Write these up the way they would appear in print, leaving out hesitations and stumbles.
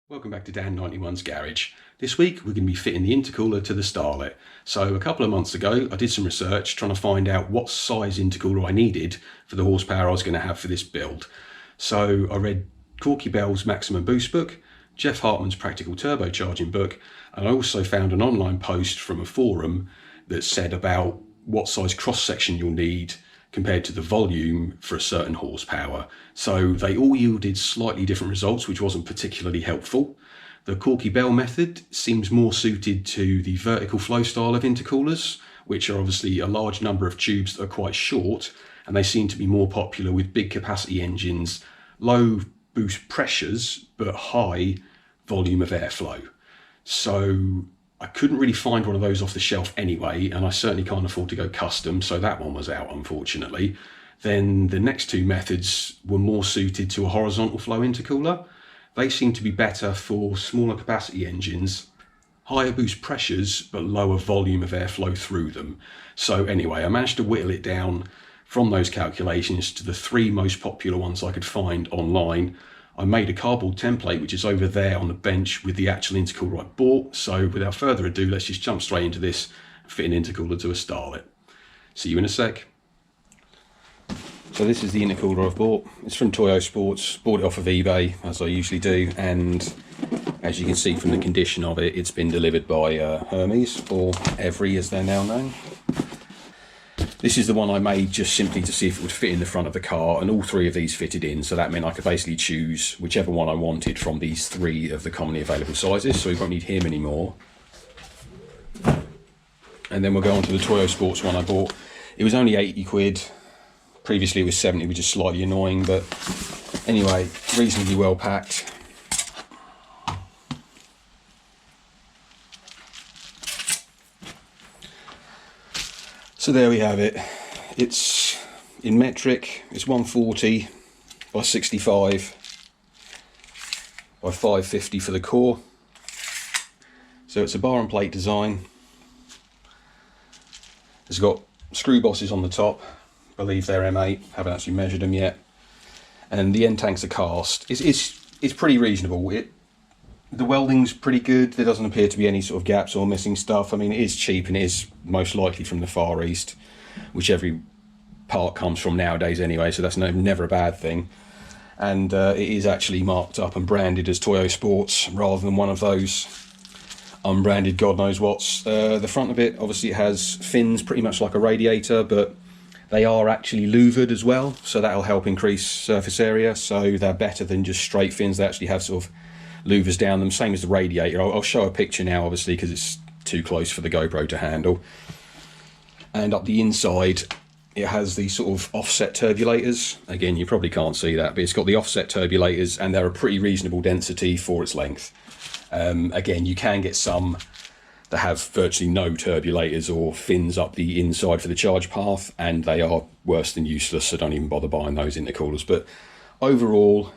Welcome back to Dan91's Garage. This week we're going to be fitting the intercooler to the Starlet. So a couple of months ago I did some research trying to find out what size intercooler I needed for the horsepower I was going to have for this build. So I read Corky Bell's Maximum Boost book, Jeff Hartman's Practical Turbocharging book, and I also found an online post from a forum that said about what size cross section you'll need compared to the volume for a certain horsepower. So they all yielded slightly different results, which wasn't particularly helpful. The Corky Bell method seems more suited to the vertical flow style of intercoolers, which are obviously a large number of tubes that are quite short, and they seem to be more popular with big capacity engines, low boost pressures, but high volume of airflow. So I couldn't really find one of those off the shelf anyway, and I certainly can't afford to go custom, so that one was out, unfortunately. Then the next two methods were more suited to a horizontal flow intercooler. They seem to be better for smaller capacity engines, higher boost pressures, but lower volume of airflow through them. So anyway, I managed to whittle it down from those calculations to the three most popular ones I could find online. I made a cardboard template, which is over there on the bench with the actual intercooler I bought. So without further ado, let's just jump straight into this and fit an intercooler to a Starlet. See you in a sec. So this is the intercooler I've bought. It's from Toyosports, bought it off of eBay, as I usually do. And as you can see from the condition of it, it's been delivered by Hermes, or Every as they're now known. This is the one I made just simply to see if it would fit in the front of the car, and all three of these fitted in, so that meant I could basically choose whichever one I wanted from these three of the commonly available sizes, so we won't need him anymore. And then we'll go on to the Toyosports one I bought. It was only 80 quid, previously it was 70, which is slightly annoying, but anyway, reasonably well packed. So there we have it. It's in metric, it's 140 by 65 by 550 for the core. So it's a bar and plate design. It's got screw bosses on the top, I believe they're M8, haven't actually measured them yet. And the end tanks are cast. It's pretty reasonable. The welding's pretty good. There doesn't appear to be any sort of gaps or missing stuff. I mean, it is cheap and it is most likely from the Far East, which every part comes from nowadays anyway, so that's never a bad thing. And it is actually marked up and branded as Toyosports rather than one of those unbranded God knows what's. The front of it, obviously it has fins pretty much like a radiator, but they are actually louvered as well, so that'll help increase surface area. So they're better than just straight fins. They actually have sort of louvers down them, same as the radiator. I'll show a picture now, obviously, because it's too close for the GoPro to handle. And up the inside, it has these sort of offset turbulators. Again, you probably can't see that, but it's got the offset turbulators, and they're a pretty reasonable density for its length. Again, you can get some that have virtually no turbulators or fins up the inside for the charge path, and they are worse than useless, so don't even bother buying those intercoolers. But overall,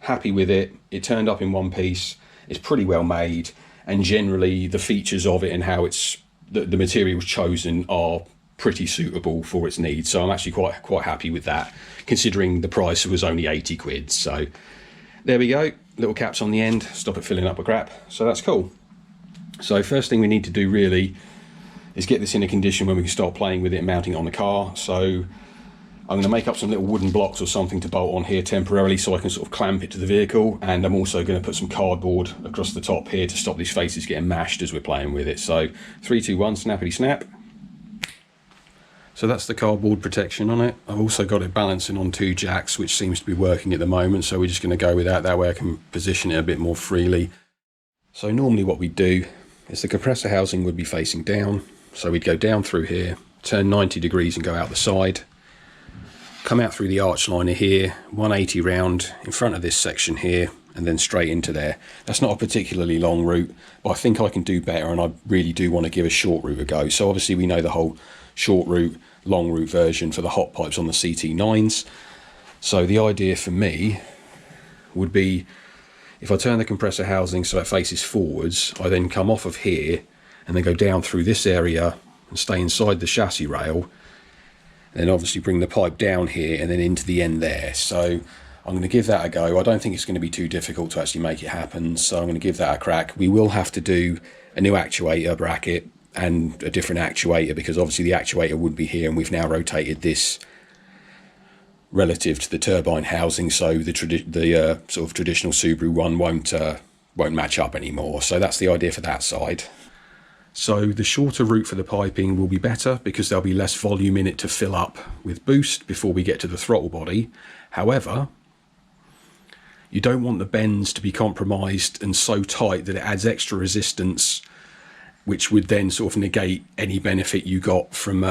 happy with it. It turned up in one piece. It's pretty well made, and generally the features of it and how it's the materials chosen are pretty suitable for its needs. So I'm actually quite happy with that, considering the price was only 80 quid. So there we go. Little caps on the end, stop it filling up with crap. So that's cool. So first thing we need to do really is get this in a condition where we can start playing with it and mounting it on the car. So I'm going to make up some little wooden blocks or something to bolt on here temporarily so I can sort of clamp it to the vehicle, and I'm also going to put some cardboard across the top here to stop these faces getting mashed as we're playing with it. So 3, 2, 1, snappity snap. So that's the cardboard protection on it. I've also got it balancing on 2 jacks, which seems to be working at the moment, so we're just going to go with that way I can position it a bit more freely. So normally what we'd do is the compressor housing would be facing down, so we'd go down through here, turn 90 degrees and go out the side, come out through the arch liner here, 180 round in front of this section here, and then straight into there. That's not a particularly long route, but I think I can do better, and I really do want to give a short route a go. So obviously we know the whole short route, long route version for the hot pipes on the CT9s. So the idea for me would be, if I turn the compressor housing so it faces forwards, I then come off of here and then go down through this area and stay inside the chassis rail, and then obviously bring the pipe down here and then into the end there. So I'm going to give that a go. I don't think it's going to be too difficult to actually make it happen, so I'm going to give that a crack. We will have to do a new actuator bracket and a different actuator, because obviously the actuator would be here, and we've now rotated this relative to the turbine housing, so the sort of traditional Subaru one won't match up anymore. So that's the idea for that side. So the shorter route for the piping will be better, because there'll be less volume in it to fill up with boost before we get to the throttle body. However, you don't want the bends to be compromised and so tight that it adds extra resistance, which would then sort of negate any benefit you got from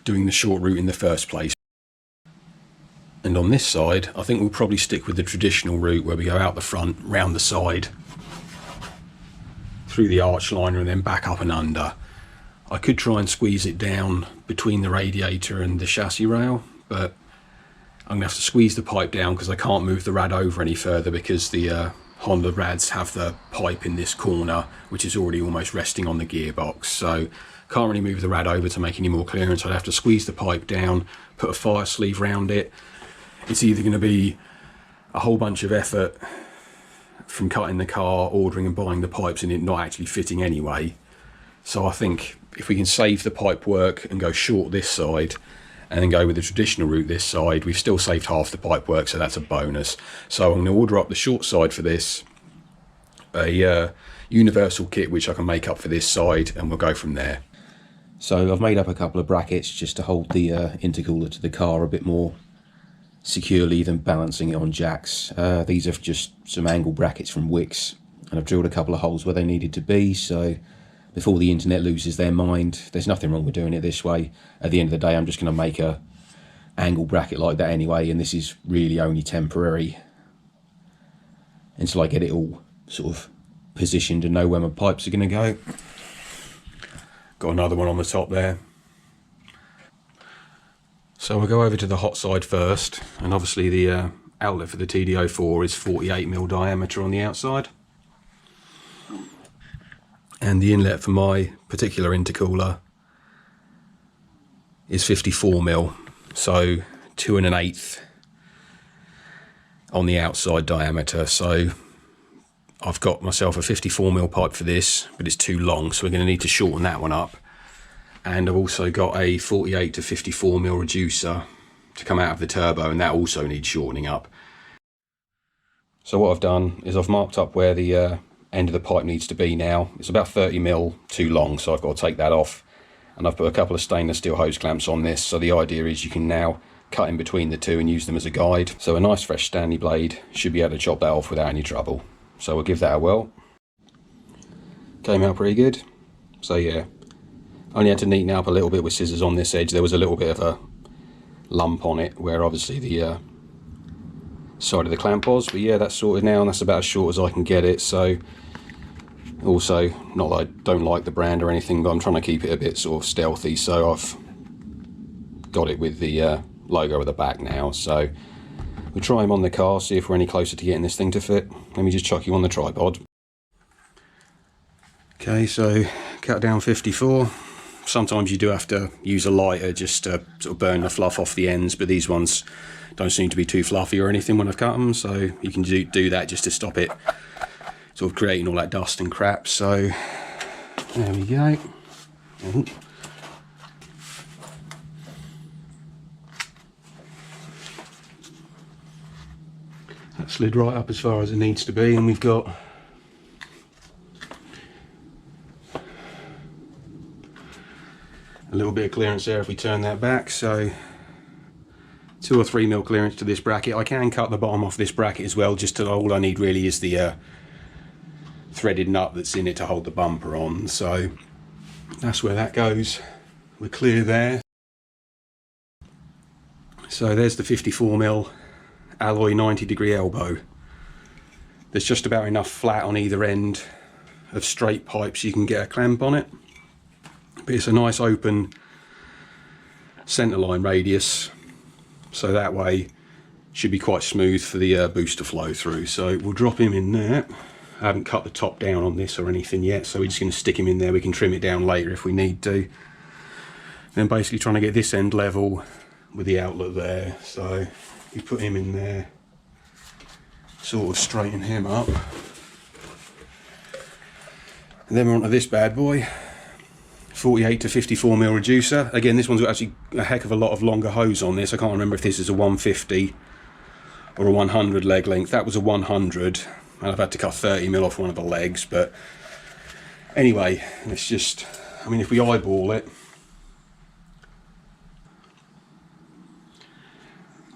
doing the short route in the first place. And on this side, I think we'll probably stick with the traditional route, where we go out the front, round the side, through the arch liner, and then back up and under. I could try and squeeze it down between the radiator and the chassis rail, but I'm going to have to squeeze the pipe down, because I can't move the rad over any further, because the Honda rads have the pipe in this corner, which is already almost resting on the gearbox. So can't really move the rad over to make any more clearance. I'd have to squeeze the pipe down, put a fire sleeve around it. It's either going to be a whole bunch of effort from cutting the car, ordering and buying the pipes, and it not actually fitting anyway. So I think if we can save the pipe work and go short this side, and then go with the traditional route this side, we've still saved half the pipe work, so that's a bonus. So I'm going to order up the short side for this, a universal kit which I can make up for this side, and we'll go from there. So I've made up a couple of brackets just to hold the intercooler to the car a bit more securely than balancing it on jacks. These are just some angle brackets from Wix, and I've drilled a couple of holes where they needed to be, so before the internet loses their mind, there's nothing wrong with doing it this way. At the end of the day, I'm just going to make a angle bracket like that anyway, and this is really only temporary until I get it all sort of positioned and know where my pipes are going to go. Got another one on the top there. So we'll go over to the hot side first, and obviously the outlet for the TD04 is 48mm diameter on the outside. And the inlet for my particular intercooler is 54mm, so 2 1/8 on the outside diameter. So I've got myself a 54mm pipe for this, but it's too long, so we're going to need to shorten that one up. And I've also got a 48 to 54mm reducer to come out of the turbo, and that also needs shortening up. So what I've done is I've marked up where the end of the pipe needs to be now. It's about 30mm too long, so I've got to take that off. And I've put a couple of stainless steel hose clamps on this, so the idea is you can now cut in between the two and use them as a guide. So a nice fresh Stanley blade should be able to chop that off without any trouble. So we'll give that a whirl. Came out pretty good. So yeah, only had to neaten it up a little bit with scissors on this edge. There was a little bit of a lump on it where obviously the side of the clamp was, but yeah, that's sorted now, and that's about as short as I can get it. So also, not that I don't like the brand or anything, but I'm trying to keep it a bit sort of stealthy, so I've got it with the logo at the back now. So we'll try him on the car, see if we're any closer to getting this thing to fit. Let me just chuck you on the tripod. Okay, so cut down 54. Sometimes you do have to use a lighter just to sort of burn the fluff off the ends, but these ones don't seem to be too fluffy or anything when I've cut them, so you can do that just to stop it sort of creating all that dust and crap. So there we go. That slid right up as far as it needs to be, and we've got a little bit of clearance there if we turn that back. So 2 or 3mm clearance to this bracket. I can cut the bottom off this bracket as well, just to, all I need really is the threaded nut that's in it to hold the bumper on. So that's where that goes. We're clear there. So there's the 54mm alloy 90-degree elbow. There's just about enough flat on either end of straight pipes you can get a clamp on it, but it's a nice open centerline radius, so that way should be quite smooth for the boost to flow through. So we'll drop him in there. I haven't cut the top down on this or anything yet, so we're just going to stick him in there. We can trim it down later if we need to. Then basically trying to get this end level with the outlet there. So you put him in there. sort of straighten him up. And then we're onto this bad boy, 48 to 54mm reducer. Again, this one's got actually a heck of a lot of longer hose on this. I can't remember if this is a 150 or a 100 leg length. That was a 100, and I've had to cut 30mm off one of the legs. But anyway, it's just, I mean, if we eyeball it,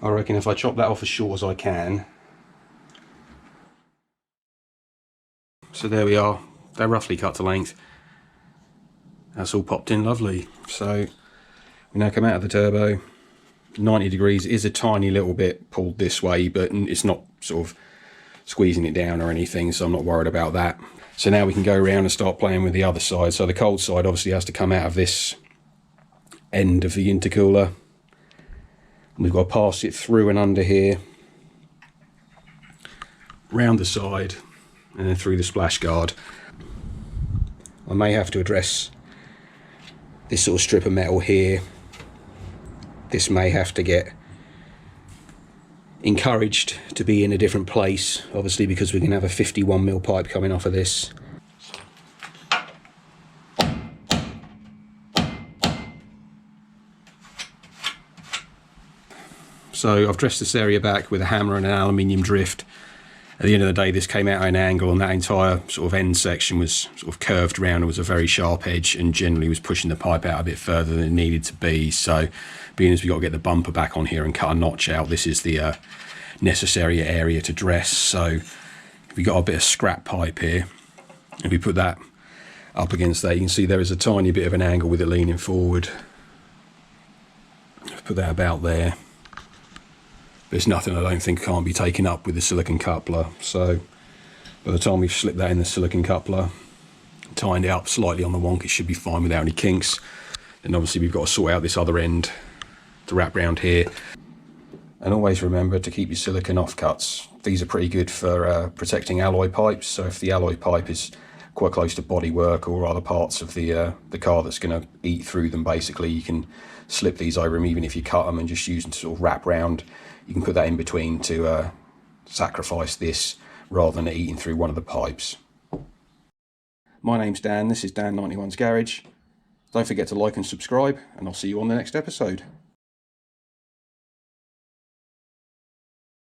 I reckon if I chop that off as short as I can. So there we are. They're roughly cut to length. That's all popped in lovely. So we now come out of the turbo. 90 degrees is a tiny little bit pulled this way, but it's not sort of squeezing it down or anything, so I'm not worried about that. So now we can go around and start playing with the other side. So the cold side obviously has to come out of this end of the intercooler. We've got to pass it through and under here, round the side, and then through the splash guard. I may have to address this sort of strip of metal here. This may have to get encouraged to be in a different place, obviously, because we're going to have a 51mm pipe coming off of this. So I've dressed this area back with a hammer and an aluminium drift. At the end of the day, this came out at an angle, and that entire sort of end section was sort of curved round and was a very sharp edge, and generally was pushing the pipe out a bit further than it needed to be. So being as we've got to get the bumper back on here and cut a notch out, this is the necessary area to dress. So we've got a bit of scrap pipe here. If we put that up against that, you can see there is a tiny bit of an angle with it leaning forward. Put that about there. There's nothing I don't think can't be taken up with the silicon coupler. So by the time we've slipped that in the silicon coupler, tightened it up slightly on the wonk, it should be fine without any kinks. And obviously we've got to sort out this other end to wrap round here. And always remember to keep your silicon offcuts. These are pretty good for protecting alloy pipes. So if the alloy pipe is quite close to bodywork or other parts of the car that's going to eat through them, basically, you can slip these over them even if you cut them and just use them to sort of wrap round. You can put that in between to sacrifice this rather than eating through one of the pipes. My name's Dan, this is Dan91's Garage. Don't forget to like and subscribe, and I'll see you on the next episode.